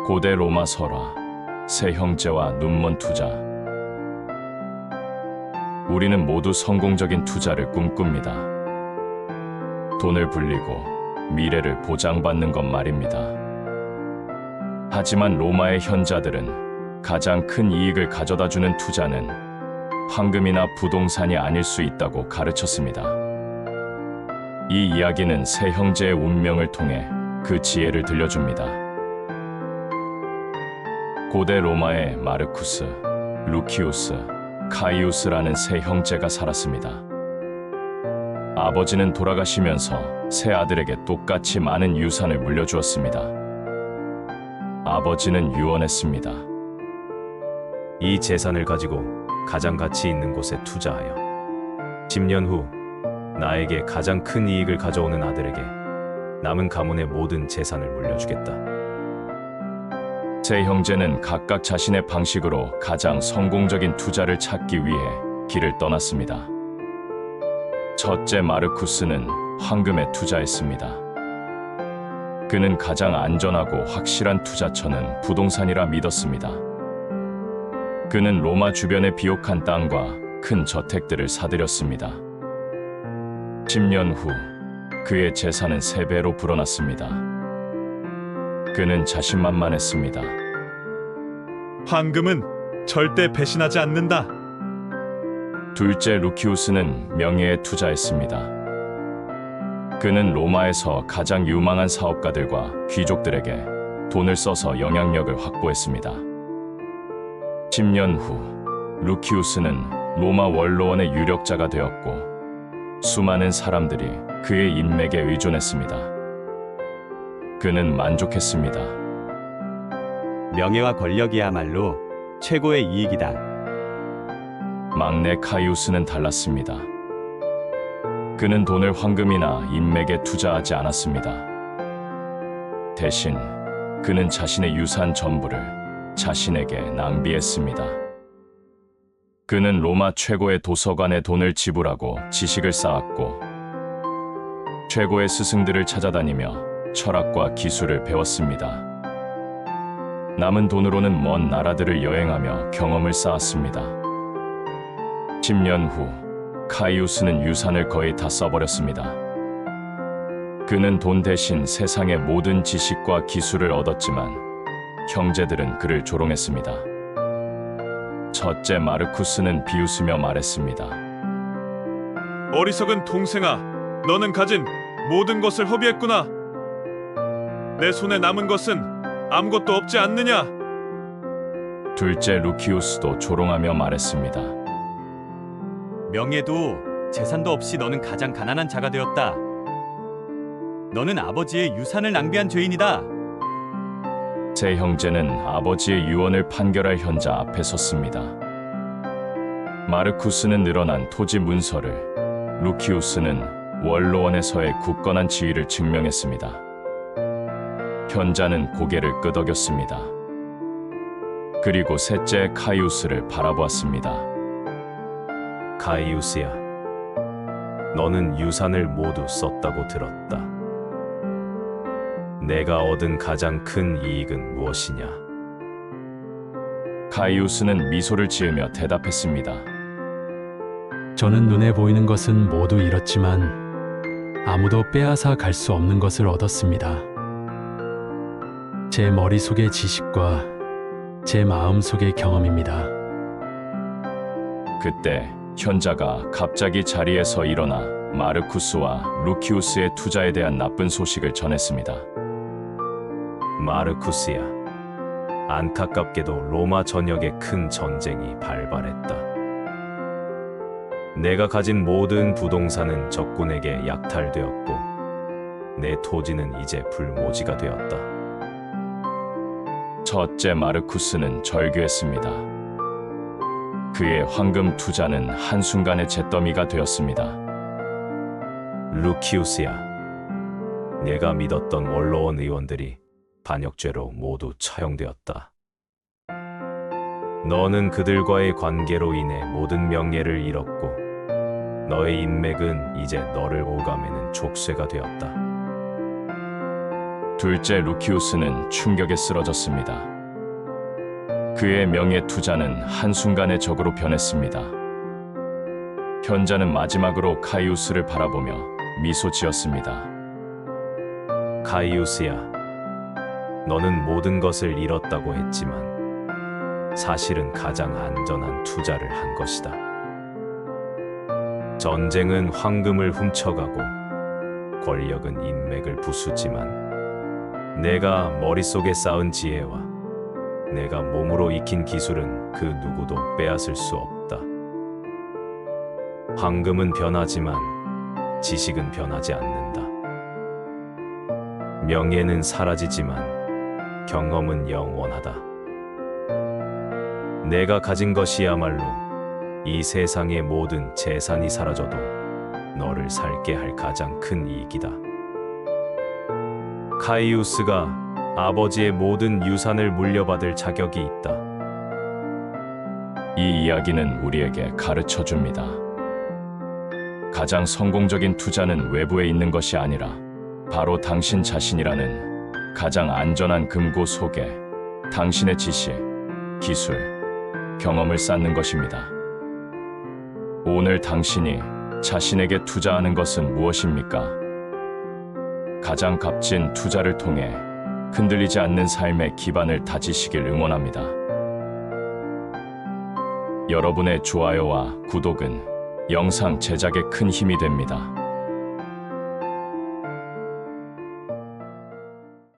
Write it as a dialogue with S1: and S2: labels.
S1: 고대 로마 설화, 세 형제와 눈먼 투자. 우리는 모두 성공적인 투자를 꿈꿉니다. 돈을 불리고 미래를 보장받는 것 말입니다. 하지만 로마의 현자들은 가장 큰 이익을 가져다주는 투자는 황금이나 부동산이 아닐 수 있다고 가르쳤습니다. 이 이야기는 세 형제의 운명을 통해 그 지혜를 들려줍니다. 고대 로마에 마르쿠스, 루키우스, 카이우스라는 세 형제가 살았습니다. 아버지는 돌아가시면서 세 아들에게 똑같이 많은 유산을 물려주었습니다. 아버지는 유언했습니다.
S2: 이 재산을 가지고 가장 가치 있는 곳에 투자하여 10년 후 나에게 가장 큰 이익을 가져오는 아들에게 남은 가문의 모든 재산을 물려주겠다.
S1: 세 형제는 각각 자신의 방식으로 가장 성공적인 투자를 찾기 위해 길을 떠났습니다. 첫째 마르쿠스는 황금에 투자했습니다. 그는 가장 안전하고 확실한 투자처는 부동산이라 믿었습니다. 그는 로마 주변의 비옥한 땅과 큰 저택들을 사들였습니다. 10년 후 그의 재산은 3배로 불어났습니다. 그는 자신만만했습니다.
S3: 황금은 절대 배신하지 않는다.
S1: 둘째 루키우스는 명예에 투자했습니다. 그는 로마에서 가장 유망한 사업가들과 귀족들에게 돈을 써서 영향력을 확보했습니다. 10년 후 루키우스는 로마 원로원의 유력자가 되었고 수많은 사람들이 그의 인맥에 의존했습니다. 그는 만족했습니다.
S4: 명예와 권력이야말로 최고의 이익이다.
S1: 막내 카이우스는 달랐습니다. 그는 돈을 황금이나 인맥에 투자하지 않았습니다. 대신 그는 자신의 유산 전부를 자신에게 낭비했습니다. 그는 로마 최고의 도서관에 돈을 지불하고 지식을 쌓았고 최고의 스승들을 찾아다니며 철학과 기술을 배웠습니다. 남은 돈으로는 먼 나라들을 여행하며 경험을 쌓았습니다. 10년 후 카이우스는 유산을 거의 다 써버렸습니다. 그는 돈 대신 세상의 모든 지식과 기술을 얻었지만 형제들은 그를 조롱했습니다. 첫째 마르쿠스는 비웃으며 말했습니다.
S3: 어리석은 동생아, 너는 가진 모든 것을 허비했구나. 내 손에 남은 것은 아무것도 없지 않느냐?
S1: 둘째 루키우스도 조롱하며 말했습니다.
S4: 명예도 재산도 없이 너는 가장 가난한 자가 되었다. 너는 아버지의 유산을 낭비한 죄인이다.
S1: 세 형제는 아버지의 유언을 판결할 현자 앞에 섰습니다. 마르쿠스는 늘어난 토지 문서를, 루키우스는 원로원에서의 굳건한 지위를 증명했습니다. 현자는 고개를 끄덕였습니다. 그리고 셋째 카이우스를 바라보았습니다.
S2: 카이우스야, 너는 유산을 모두 썼다고 들었다. 내가 얻은 가장 큰 이익은 무엇이냐?
S1: 카이우스는 미소를 지으며 대답했습니다.
S5: 저는 눈에 보이는 것은 모두 잃었지만 아무도 빼앗아 갈 수 없는 것을 얻었습니다. 제 머릿속의 지식과 제 마음속의 경험입니다.
S1: 그때 현자가 갑자기 자리에서 일어나 마르쿠스와 루키우스의 투자에 대한 나쁜 소식을 전했습니다.
S2: 마르쿠스야, 안타깝게도 로마 전역에 큰 전쟁이 발발했다. 내가 가진 모든 부동산은 적군에게 약탈되었고 내 토지는 이제 불모지가 되었다.
S1: 첫째 마르쿠스는 절규했습니다. 그의 황금 투자는 한순간의 잿더미가 되었습니다.
S2: 루키우스야, 내가 믿었던 원로원 의원들이 반역죄로 모두 처형되었다. 너는 그들과의 관계로 인해 모든 명예를 잃었고 너의 인맥은 이제 너를 오가매는 족쇄가 되었다.
S1: 둘째 루키우스는 충격에 쓰러졌습니다. 그의 명예 투자는 한순간에 적으로 변했습니다. 현자는 마지막으로 카이우스를 바라보며 미소 지었습니다.
S2: 카이우스야, 너는 모든 것을 잃었다고 했지만 사실은 가장 안전한 투자를 한 것이다. 전쟁은 황금을 훔쳐가고 권력은 인맥을 부수지만 내가 머릿속에 쌓은 지혜와 내가 몸으로 익힌 기술은 그 누구도 빼앗을 수 없다. 황금은 변하지만 지식은 변하지 않는다. 명예는 사라지지만 경험은 영원하다. 내가 가진 것이야말로 이 세상의 모든 재산이 사라져도 너를 살게 할 가장 큰 이익이다. 카이우스가 아버지의 모든 유산을 물려받을 자격이 있다.
S1: 이 이야기는 우리에게 가르쳐 줍니다. 가장 성공적인 투자는 외부에 있는 것이 아니라 바로 당신 자신이라는 가장 안전한 금고 속에 당신의 지식, 기술, 경험을 쌓는 것입니다. 오늘 당신이 자신에게 투자하는 것은 무엇입니까? 가장 값진 투자를 통해 흔들리지 않는 삶의 기반을 다지시길 응원합니다. 여러분의 좋아요와 구독은 영상 제작에 큰 힘이 됩니다.